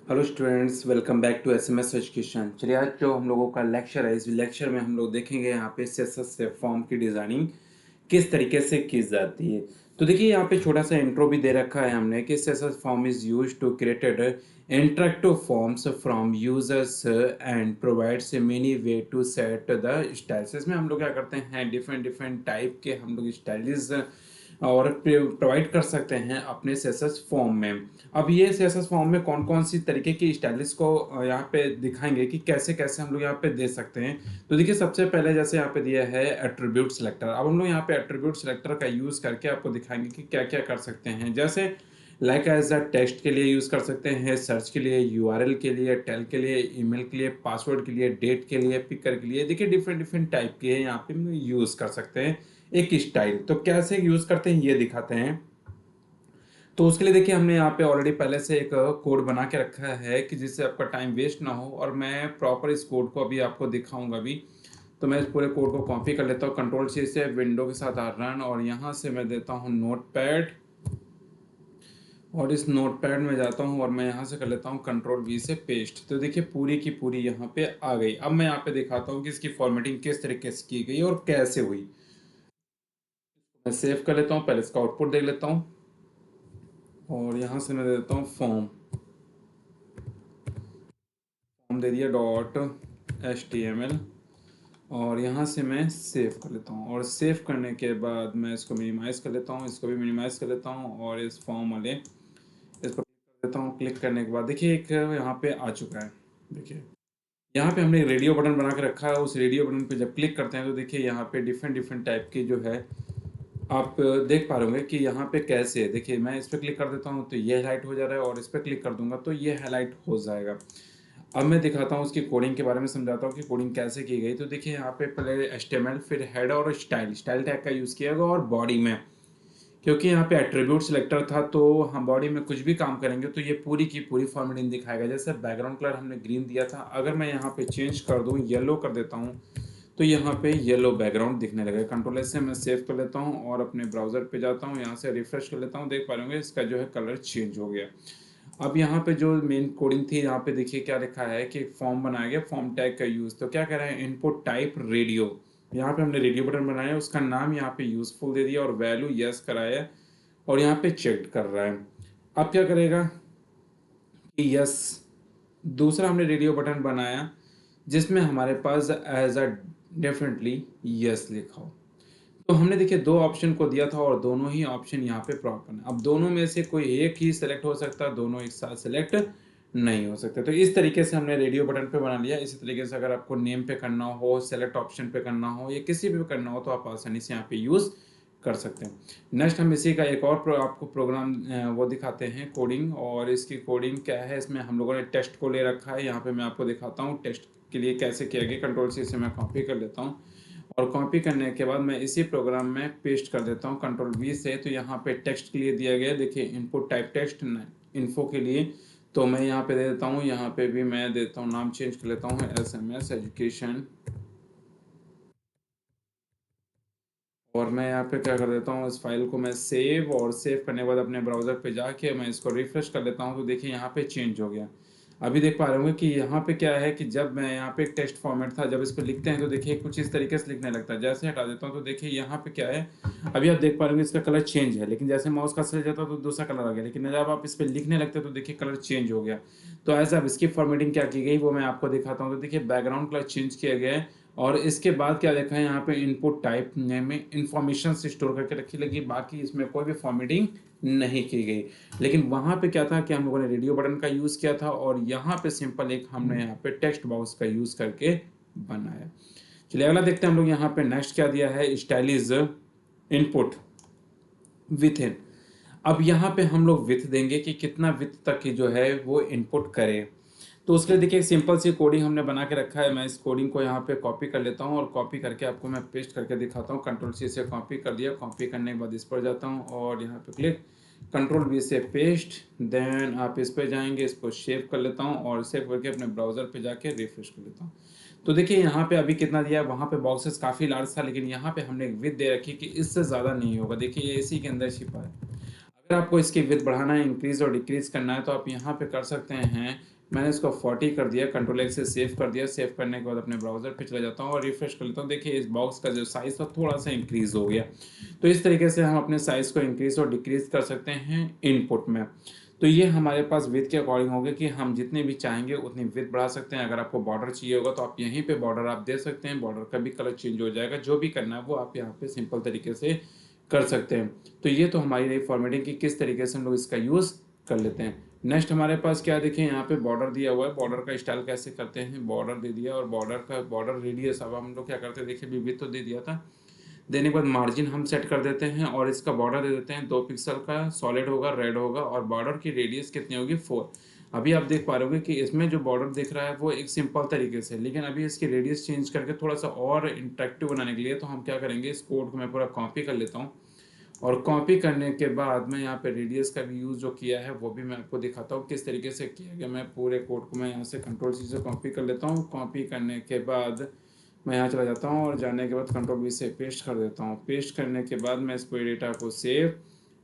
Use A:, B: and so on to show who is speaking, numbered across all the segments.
A: Hello students, welcome back to SMS education. चलिए, आज जो हम लोगों का लेक्चर है, इस लेक्चर में हम लोग देखेंगे यहाँ पे सीएसएस से फॉर्म की डिज़ाइनिंग किस तरीके से की जाती है। तो देखिए, यहाँ पे छोटा सा इंट्रो भी दे रखा है हमने कि CSS form is used to created interactive forms from users and provides many way to set the styles. इसमें हम लोग क्या करते हैं, डिफरेंट डिफरेंट टाइप के हम लोग स्टाइल्स और प्रोवाइड कर सकते हैं अपने सीएसएस फॉर्म में। अब ये सीएसएस फॉर्म में कौन-कौन सी तरीके की स्टाइलिश को यहाँ पे दिखाएँगे कि कैसे-कैसे हम लोग यहाँ पे दे सकते हैं। तो देखिए, सबसे पहले जैसे यहाँ पे दिया है एट्रिब्यूट सिलेक्टर। अब हम लोग यहाँ पे एट्रिब्यूट सिलेक्टर का यूज़ करके आपको दिखाएँगे कि क्या-क्या कर सकते हैं। जैसे लाइक एज़ अ टेक्स्ट के लिए यूज़ कर सकते हैं, सर्च के लिए, यूआरएल के लिए, टेल के लिए, ईमेल के लिए, पासवर्ड के लिए, डेट के लिए, पिकर के लिए। देखिए, डिफरेंट डिफरेंट टाइप के यहाँ पे हम लोग यूज़ कर सकते हैं एक स्टाइल। तो कैसे यूज़ करते हैं ये दिखाते हैं। तो उसके लिए देखिए, हमने यहाँ पे ऑलरेडी पहले से एक कोड बना के रखा है कि जिससे आपका टाइम वेस्ट ना हो, और मैं प्रॉपर इस कोड को अभी आपको दिखाऊंगा भी। तो मैं इस पूरे कोड को कॉपी कर लेता हूँ, कंट्रोल सी से विंडो के साथ रन, और यहाँ से मैं देता हूँ नोटपैड, और इस नोटपैड में जाता हूँ और मैं यहाँ से कर लेता हूँ कंट्रोल वी से पेस्ट। तो देखिए, पूरी की पूरी यहाँ पे आ गई। अब मैं यहाँ पे दिखाता हूँ कि इसकी फॉर्मेटिंग किस तरीके से की गई और कैसे हुई। मैं सेव कर लेता हूँ, पहले इसका आउटपुट देख लेता हूँ, और यहाँ से मैं दे देता हूँ फॉर्म। फॉर्म दे दिया डॉट HTML, और यहाँ से मैं सेव कर लेता हूँ, और सेव करने के बाद मैं इसको मिनिमाइज़ कर लेता हूँ, इसको भी मिनिमाइज़ कर लेता हूँ, और इस फॉर्म वाले इसको क्लिक कर देता हूँ। क्लिक करने के बाद देखिए, एक यहाँ पे आ चुका है। देखिए, यहाँ पे हमने रेडियो बटन बना के रखा है। उस रेडियो बटन पे जब क्लिक करते हैं तो देखिए, यहाँ पे डिफरेंट डिफरेंट टाइप की जो है आप देख पा रहे होंगे कि यहाँ पे कैसे है। देखिए, मैं इस पे क्लिक कर देता हूँ तो ये हाईलाइट हो जा रहा है, और इस पे क्लिक कर दूंगा तो ये हाईलाइट हो जाएगा। अब मैं दिखाता हूँ उसकी कोडिंग के बारे में, समझाता हूँ कि कोडिंग कैसे की गई। तो देखिए, यहाँ पे पहले HTML, फिर हेड और स्टाइल टैग का यूज़ किया गया, और बॉडी में क्योंकि यहाँ पे एट्रीब्यूट सिलेक्टर था, तो हम बॉडी में कुछ भी काम करेंगे तो ये पूरी की पूरी फॉर्मेटिंग दिखाएगा। जैसे बैकग्राउंड कलर हमने ग्रीन दिया था, अगर मैं यहाँ पे चेंज कर दूँ, येलो कर देता हूँ, तो यहाँ पे येलो बैकग्राउंड दिखने लगेगा। कंट्रोल एस से मैं सेव कर लेता हूँ और अपने ब्राउज़र पे जाता हूँ, यहाँ से रिफ्रेश कर लेता हूँ। देख पा रहे होंगे इसका जो है कलर चेंज हो गया। अब यहाँ पे जो मेन कोडिंग थी, यहाँ पे देखिए क्या लिखा है कि फॉर्म बनाया गया, फॉर्म टैग का यूज़। तो क्या कह रहा है, इनपुट टाइप रेडियो। यहाँ पे हमने रेडियो बटन बनाया, उसका नाम यहाँ पे यूज़फुल दे दिया, और वैल्यू यस कराया, और यहाँ पे चेक कर रहा है। अब क्या करेगा कि यस। दूसरा हमने रेडियो बटन बनाया जिसमें हमारे पास एज अ डेफिनेटली यस लिखा हो। तो हमने देखिए दो ऑप्शन को दिया था, और दोनों ही ऑप्शन यहाँ पे प्रॉपर है। अब दोनों में से कोई एक ही सेलेक्ट हो सकता है, दोनों एक साथ सेलेक्ट नहीं हो सकते। तो इस तरीके से हमने रेडियो बटन पे बना लिया। इसी तरीके से अगर आपको नेम पे करना हो, सेलेक्ट ऑप्शन पे करना हो, या किसी पे भी करना हो, तो आप आसानी से यहाँ पे यूज़ कर सकते हैं। नेक्स्ट हम इसी का एक और आपको प्रोग्राम वो दिखाते हैं कोडिंग, और इसकी कोडिंग क्या है, इसमें हम लोगों ने टेक्स्ट को ले रखा है। यहाँ पे मैं आपको दिखाता हूँ टेक्स्ट के लिए कैसे किया गया। कंट्रोल सी से मैं कॉपी कर लेता हूँ, और कॉपी करने के बाद मैं इसी प्रोग्राम में पेस्ट कर देता हूँ कंट्रोल वी से। तो यहाँ पे टेक्स्ट के लिए दिया गया है, देखिए इनपुट टाइप टेक्स्ट, इन्फो के लिए तो मैं यहाँ पे दे देता हूँ, यहाँ पे भी मैं देता हूँ, नाम चेंज कर लेता हूँ एसएमएस एजुकेशन, और मैं यहाँ पे क्या कर देता हूँ, इस फाइल को मैं सेव, और सेव करने के बाद अपने ब्राउज़र पे जाके मैं इसको रिफ्रेश कर लेता हूँ। तो देखिए, यहाँ पे चेंज हो गया। अभी देख पा रहे होंगे कि यहाँ पे क्या है कि जब मैं यहाँ पे टेक्स्ट फॉर्मेट था, जब इस पे लिखते हैं तो देखिए कुछ इस तरीके से लिखने लगता है। जैसे हटा देता हूँ तो देखिए यहाँ पे क्या है, अभी आप देख पा रहे होंगे इसका कलर चेंज है, लेकिन जैसे माउस का चले जाता है तो दूसरा कलर आ गया, लेकिन जब आप इस पे लिखने लगते हैं तो देखिए कलर चेंज हो गया। तो ऐसे अब इसकी फॉर्मेटिंग क्या की गई वो मैं आपको दिखाता हूँ। तो देखिए, बैकग्राउंड कलर चेंज किया गया है, और इसके बाद क्या देखा है, यहाँ पे इनपुट टाइप में इंफॉर्मेशन से स्टोर करके रखी लगी, बाकी इसमें कोई भी फॉर्मेटिंग नहीं की गई। लेकिन वहाँ पे क्या था कि हम लोगों ने रेडियो बटन का यूज़ किया था, और यहाँ पे सिंपल एक हमने यहाँ पे टेक्स्ट बॉक्स का यूज़ करके बनाया। चलिए, अगला देखते हैं हम लोग। यहाँ पे नेक्स्ट क्या दिया है, स्टाइलिश इनपुट विथ इन। अब यहाँ पे हम लोग विथ देंगे कि कितना विथ तक की जो है वो इनपुट करे। तो उसके लिए देखिए, एक सिंपल सी कोडिंग हमने बना के रखा है। मैं इस कोडिंग को यहाँ पे कॉपी कर लेता हूँ, और कॉपी करके आपको मैं पेस्ट करके दिखाता हूँ। कंट्रोल सी से कॉपी कर दिया, कॉपी करने के बाद इस पर जाता हूँ, और यहाँ पे क्लिक, कंट्रोल वी से पेस्ट, देन आप इस पर जाएंगे, इसको सेव कर लेता हूँ, और सेव करके अपने ब्राउज़र पे जाके रिफ्रेश कर लेता हूँ। तो देखिए, यहाँ पे अभी कितना दिया है, वहाँ पे बॉक्सेस काफ़ी लार्ज था, लेकिन यहाँ पे हमने एक विथ दे रखी कि इससे ज़्यादा नहीं होगा। देखिए, ये इसी के अंदर छिपा है। अगर आपको इसकी विड्थ बढ़ाना है, इंक्रीज़ और डिक्रीज़ करना है, तो आप यहाँ पे कर सकते हैं मैंने इसको 40 कर दिया, कंट्रोल एक्स से सेव कर दिया। सेव करने के बाद अपने ब्राउज़र पे चला जाता हूँ और रिफ्रेश कर लेता हूँ। देखिए इस बॉक्स का जो साइज़ था थोड़ा-सा इंक्रीज़ हो गया। तो इस तरीके से हम अपने साइज़ को इंक्रीज़ और डिक्रीज़ कर सकते हैं इनपुट में। तो ये हमारे पास विड्थ के अकॉर्डिंग होगा कि हम जितनी भी चाहेंगे उतनी विड्थ बढ़ा सकते हैं। अगर आपको बॉर्डर चाहिए होगा तो आप यहीं पे बॉर्डर आप दे सकते हैं, बॉर्डर का भी कलर चेंज हो जाएगा। जो भी करना है वो आप यहाँ पे सिंपल तरीके से कर सकते हैं। तो ये तो हमारी रही फॉर्मेटिंग की किस तरीके से हम लोग इसका यूज़ कर लेते हैं। नेक्स्ट हमारे पास क्या देखिए यहाँ पे बॉर्डर दिया हुआ है। बॉर्डर का स्टाइल कैसे करते हैं, बॉर्डर दे दिया और बॉर्डर का बॉर्डर रेडियस अब हम लोग क्या करते हैं देखिए, अभी विड्थ तो दे दिया था। देने के बाद मार्जिन हम सेट कर देते हैं और इसका बॉर्डर दे देते हैं 2 पिक्सल का, सॉलिड होगा, रेड होगा और बॉर्डर की रेडियस कितनी होगी 4। अभी आप देख पा रहे होंगे कि इसमें जो बॉर्डर दिख रहा है वो एक सिंपल तरीके से, लेकिन अभी इसकी रेडियस चेंज करके थोड़ा-सा और इंटरेक्टिव बनाने के लिए तो हम क्या करेंगे, इस कोड को मैं पूरा कॉपी कर लेता हूँ और कॉपी करने के बाद मैं यहाँ पे रेडियस का भी यूज़ जो किया है वो भी मैं आपको दिखाता हूँ किस तरीके से किया गया। मैं पूरे कोड को मैं यहाँ से कंट्रोल सी से कॉपी कर लेता हूँ। कॉपी करने के बाद मैं यहाँ चला जाता हूँ और जाने के बाद कंट्रोल वी से पेस्ट कर देता हूँ। पेस्ट करने के बाद मैं इस पूरे डेटा को सेव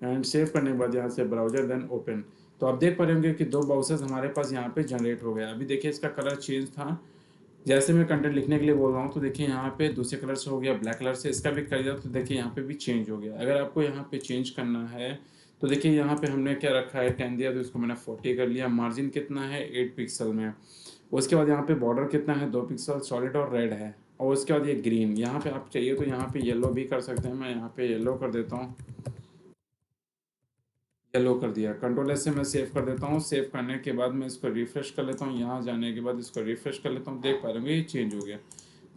A: करने के बाद यहाँ से ब्राउज़र देन ओपन। तो आप देख पा रहे होंगे कि 2 बॉक्सेस हमारे पास यहाँ पे जनरेट हो गया। अभी देखिए इसका कलर चेंज था। जैसे मैं कंटेंट लिखने के लिए बोल रहा हूँ तो देखिए यहाँ पे दूसरे कलर से हो गया ब्लैक कलर से, इसका भी कर दिया तो देखिए यहाँ पे भी चेंज हो गया। अगर आपको यहाँ पे चेंज करना है तो देखिए यहाँ पे हमने क्या रखा है 10 दिया तो इसको मैंने 40 कर लिया। मार्जिन कितना है 8 पिक्सल में। उसके बाद यहाँ पे बॉर्डर कितना है 2 पिक्सल, सॉलिड और रेड है। और उसके बाद ये ग्रीन, यहाँ पे आप चाहिए तो यहाँ पे येलो भी कर सकते हैं। मैं यहाँ पे येलो कर देता हूँ, येलो कर दिया। कंट्रोल एस से मैं सेव कर देता हूँ। सेव करने के बाद मैं इसको रिफ्रेश कर लेता हूँ। यहाँ जाने के बाद इसको रिफ्रेश कर लेता हूँ। देख पा रहे होंगे ये चेंज हो गया।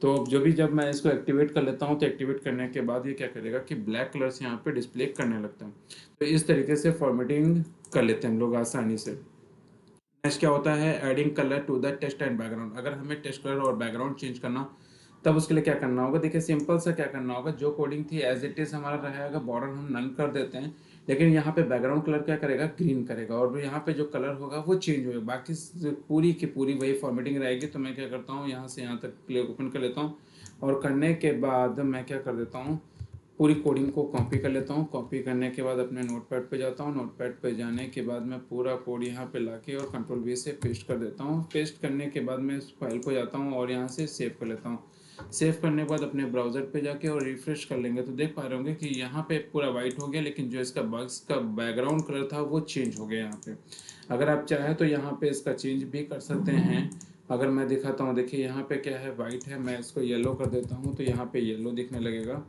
A: तो जो भी जब मैं इसको एक्टिवेट कर लेता हूँ तो एक्टिवेट करने के बाद ये क्या करेगा कि ब्लैक कलर से यहाँ पे डिस्प्ले करने लगता है। तो इस तरीके से फॉर्मेटिंग कर लेते हैं हम लोग आसानी से। नेक्स्ट क्या होता है, adding colour to the text and background. अगर हमें टेक्स्ट कलर और बैकग्राउंड चेंज करना तब उसके लिए क्या करना होगा, देखिए सिंपल सा क्या करना होगा, जो कोडिंग थी एज इट इज़ हमारा रहेगा, बॉर्डर हम नन कर देते हैं। लेकिन यहाँ पे बैकग्राउंड कलर क्या करेगा, ग्रीन करेगा और यहाँ पे जो कलर होगा वो चेंज होगा। बाकी पूरी की पूरी वही फॉर्मेटिंग रहेगी। तो मैं क्या करता हूँ, यहाँ से यहाँ तक क्लियर ओपन कर लेता हूँ और करने के बाद मैं क्या कर देता हूँ, पूरी कोडिंग को कॉपी कर लेता हूँ। कॉपी करने के बाद अपने नोटपैड पे जाता हूँ। नोटपैड पे जाने के बाद मैं पूरा कोड यहाँ पे लाके और कंट्रोल वी से पेस्ट कर देता हूँ। पेस्ट करने के बाद मैं इस फाइल को जाता हूँ और यहाँ से सेव कर लेता हूँ। सेव करने के बाद अपने ब्राउज़र पे जाके और रिफ्रेश कर लेंगे तो देख पा रहे होंगे कि यहाँ पे पूरा वाइट हो गया, लेकिन जो इसका बॉक्स का बैकग्राउंड कलर था वो चेंज हो गया यहाँ पे। अगर आप चाहें तो यहाँ पे इसका चेंज भी कर सकते हैं। अगर मैं दिखाता हूँ, देखिए यहाँ पे क्या है, वाइट है, मैं इसको येलो कर देता हूँ तो यहाँ पे येलो दिखने लगेगा,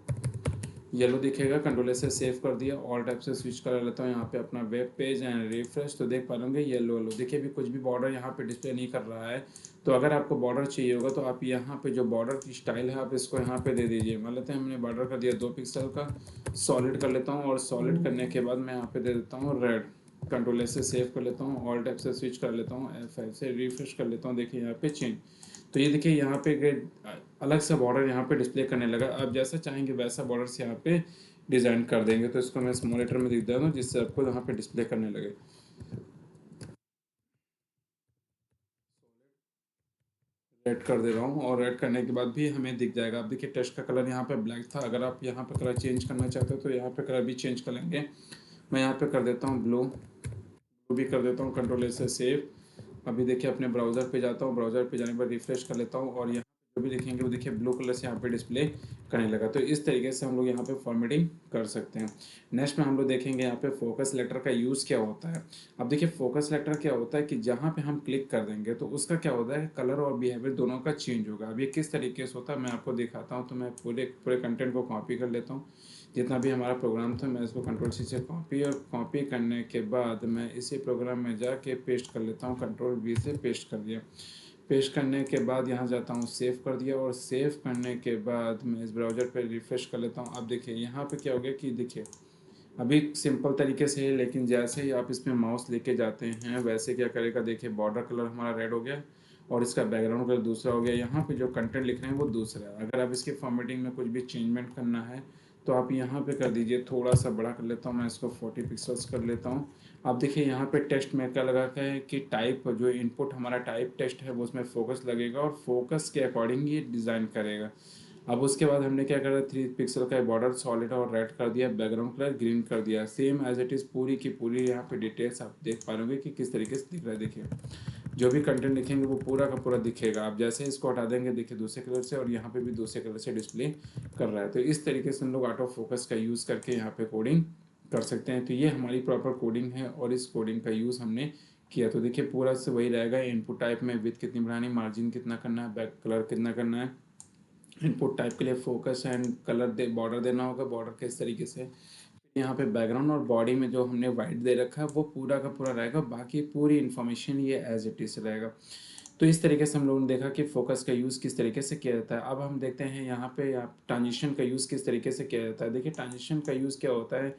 A: येलो दिखेगा। कंट्रोल से सेव कर दिया, ऑल टाइप से स्विच कर लेता हूँ यहाँ पे अपना वेब पेज एंड रिफ्रेश। तो देख पा लेंगे येलो येलो, देखिए भी कुछ भी बॉर्डर यहाँ पे डिस्प्ले नहीं कर रहा है। तो अगर आपको बॉर्डर चाहिए होगा तो आप यहाँ पे जो बॉर्डर की स्टाइल है आप इसको यहाँ पे दे दीजिए। मान लेते हैं हमने बॉर्डर कर दिया 2 पिक्सल का, सॉलिड कर लेता हूँ और सॉलिड करने के बाद मैं यहाँ पे दे देता हूँ रेड। कंट्रोल से सेव कर लेता हूँ, ऑल टाइप से स्विच कर लेता हूँ, F5 से रिफ्रेश कर लेता हूँ। देखिए यहाँ पे चेंज। तो ये देखिए यहाँ पे अलग सा बॉर्डर यहाँ पे डिस्प्ले करने लगा। आप जैसा चाहेंगे वैसा बॉर्डर से यहाँ पे डिज़ाइन कर देंगे। तो इसको मैं स्मॉल लेटर में लिख देता हूँ जिससे आपको यहाँ पे डिस्प्ले करने लगे। रेड कर दे रहा हूँ और रेड करने के बाद भी हमें दिख जाएगा। अब देखिए टेक्स्ट का कलर यहाँ पे ब्लैक था, अगर आप यहाँ पे कलर चेंज करना चाहते हो तो यहाँ पे कलर भी चेंज कर लेंगे। मैं यहाँ पे कर देता हूँ ब्लू, ब्लू भी कर देता हूँ। कंट्रोल ए से सेव। अभी देखिए अपने ब्राउज़र पे जाता हूँ, ब्राउज़र पे जाने के बाद रिफ्रेश कर लेता हूँ और यहाँ जो भी लिखेंगे वो देखिए ब्लू कलर से यहाँ पे डिस्प्ले करने लगा। तो इस तरीके से हम लोग यहाँ पे फॉर्मेटिंग कर सकते हैं। नेक्स्ट में हम लोग देखेंगे यहाँ पे फोकस सेलेक्टर का यूज़ क्या होता है। अब देखिए फोकस सेलेक्टर क्या होता है कि जहाँ पे हम क्लिक कर देंगे तो उसका क्या होता है, कलर और बिहेवियर दोनों का चेंज होगा। अब ये किस तरीके से होता है मैं आपको दिखाता हूँ। तो मैं पूरे पूरे कंटेंट को कॉपी कर लेता हूँ, जितना भी हमारा प्रोग्राम था मैं इसको कंट्रोल सी से कॉपी, और कॉपी करने के बाद मैं इसी प्रोग्राम में जाके पेस्ट कर लेता हूँ। कंट्रोल वी से पेस्ट कर दिया। पेस्ट करने के बाद यहाँ जाता हूँ, सेव कर दिया और सेव करने के बाद मैं इस ब्राउज़र पे रिफ्रेश कर लेता हूँ। अब देखिए यहाँ पे क्या हो गया कि देखिए अभी सिंपल तरीके से है, लेकिन जैसे ही आप इसमें माउस लेके जाते हैं वैसे क्या करेगा, देखिए बॉर्डर कलर हमारा रेड हो गया और इसका बैकग्राउंड कलर दूसरा हो गया। यहाँ पे जो कंटेंट लिख रहे हैं वो दूसरा है। अगर आप इसकी फॉर्मेटिंग में कुछ भी चेंजमेंट करना है तो आप यहाँ पे कर दीजिए। थोड़ा सा बड़ा कर लेता हूँ मैं इसको, 40 पिक्सल्स कर लेता हूँ। अब देखिए यहाँ पे टेक्स्ट में क्या लगा है कि टाइप, जो इनपुट हमारा टाइप टेक्स्ट है वो उसमें फोकस लगेगा और फोकस के अकॉर्डिंग ये डिज़ाइन करेगा। अब उसके बाद हमने क्या करा, 3 पिक्सल का बॉर्डर सॉलिड और रेड कर दिया, बैकग्राउंड कलर ग्रीन कर दिया। सेम एज इट इज़ पूरी की पूरी यहाँ पे डिटेल्स आप देख पा रहे होंगे कि किस तरीके से दिख रहा है। देखिए जो भी कंटेंट लिखेंगे वो पूरा का पूरा दिखेगा। आप जैसे ही इसको हटा देंगे देखिए दूसरे कलर से, और यहाँ पे भी दूसरे कलर से डिस्प्ले कर रहा है। तो इस तरीके से हम लोग ऑटो फोकस का यूज़ करके यहाँ पे कोडिंग कर सकते हैं। तो ये हमारी प्रॉपर कोडिंग है और इस कोडिंग का यूज़ हमने किया। तो देखिए पूरा से वही रहेगा, इनपुट टाइप में विड्थ कितनी बढ़ानी, मार्जिन कितना करना है, बैक कलर कितना करना है, इनपुट टाइप के लिए focus and colour they border देना होगा, बॉर्डर किस तरीके से, यहाँ पे बैकग्राउंड और बॉडी में जो हमने वाइट दे रखा है वो पूरा का पूरा रहेगा, बाकी पूरी इन्फॉर्मेशन ये एज इट इज रहेगा। तो इस तरीके से हम लोगों ने देखा कि फोकस का यूज़ किस तरीके से किया जाता है। अब हम देखते हैं यहाँ पे आप ट्रांजिशन का यूज़ किस तरीके से किया जाता है। देखिए ट्रांजिशन का यूज़ क्या होता है,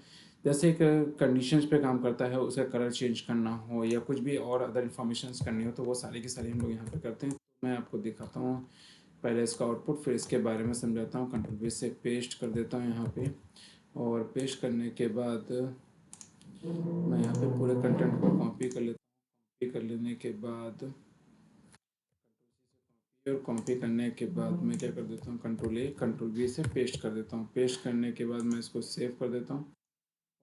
A: जैसे एक कंडीशंस पे काम करता है, उसका कलर चेंज करना हो या कुछ भी और अदर इन्फॉर्मेशन करनी हो, तो वो सारी की सारी हम लोग यहाँ पे करते हैं। तो मैं आपको दिखाता हूँ पहले इसका आउटपुट, फिर इसके बारे में समझाता हूँ। कंट्रोल वी से पेस्ट कर देता हूँ यहाँ पे, और पेस्ट करने के बाद मैं यहाँ पे पूरे कंटेंट को कॉपी कर लेता हूँ। कॉपी कर लेने के बाद, और कॉपी करने के बाद मैं क्या कर देता हूँ, कंट्रोल ए कंट्रोल वी से पेस्ट कर देता हूँ। पेस्ट करने के बाद मैं इसको सेव कर देता हूँ,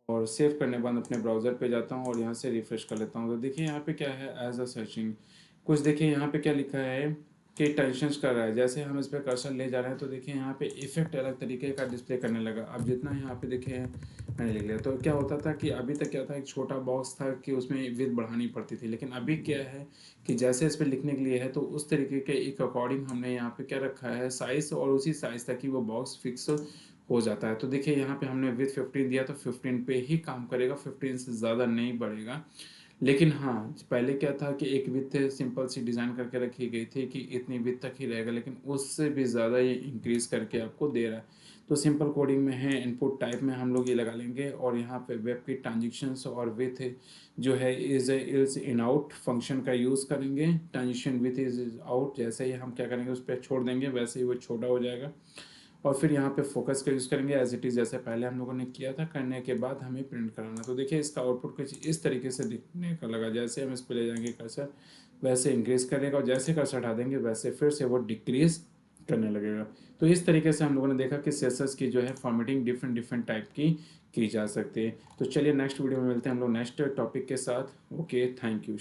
A: और सेव करने के बाद अपने ब्राउज़र पे जाता हूँ और यहाँ से रिफ़्रेश कर लेता हूँ। तो देखिए यहाँ पे क्या है, एज अ सर्चिंग कुछ देखिए यहाँ पे क्या लिखा है कि टेंशन्स कर रहा है। जैसे हम इस पर कर्सर ले जा रहे हैं तो देखिए यहाँ पे इफेक्ट अलग तरीके का डिस्प्ले करने लगा। अब जितना यहाँ पे देखिए मैंने लिख लिया, तो क्या होता था कि अभी तक क्या था, एक छोटा बॉक्स था कि उसमें विड्थ बढ़ानी पड़ती थी, लेकिन अभी क्या है कि जैसे इस पर लिखने के लिए है तो उस तरीके के एक अकॉर्डिंग हमने यहाँ पे क्या रखा है साइज़, और उसी साइज़ तक ही वो बॉक्स फिक्स हो जाता है। तो देखिए यहाँ पे हमने विथ 15 दिया तो 15 पे ही काम करेगा, 15 से ज़्यादा नहीं बढ़ेगा। लेकिन हाँ, पहले क्या था कि एक विथ सिंपल सी डिज़ाइन करके रखी गई थी कि इतनी विथ तक ही रहेगा, लेकिन उससे भी ज़्यादा ये इंक्रीज़ करके आपको दे रहा है। तो सिंपल कोडिंग में है, इनपुट टाइप में हम लोग ये लगा लेंगे, और यहाँ पे वेब की ट्रांजेक्शन्स और विथ जो है इज़ इन आउट फंक्शन का यूज़ करेंगे। ट्रांजेक्शन विथ इज़ आउट जैसे ही हम क्या करेंगे उस पर छोड़ देंगे, वैसे ही वो छोटा हो जाएगा। और फिर यहाँ पे फोकस का यूज़ करेंगे एज इट इज़, जैसे पहले हम लोगों ने किया था। करने के बाद हमें प्रिंट कराना। तो देखिए इसका आउटपुट कुछ इस तरीके से दिखने का लगा, जैसे हम इस पर ले जाएंगे कर्सर वैसे इंक्रीज करेगा, और जैसे कर्सर हटा देंगे वैसे फिर से वो डिक्रीज करने लगेगा। तो इस तरीके से हम लोगों ने देखा कि सेसस की जो है फॉर्मेटिंग डिफरेंट डिफरेंट टाइप की जा सकती है। तो चलिए नेक्स्ट वीडियो में मिलते हैं हम लोग नेक्स्ट टॉपिक के साथ। Okay, thank you.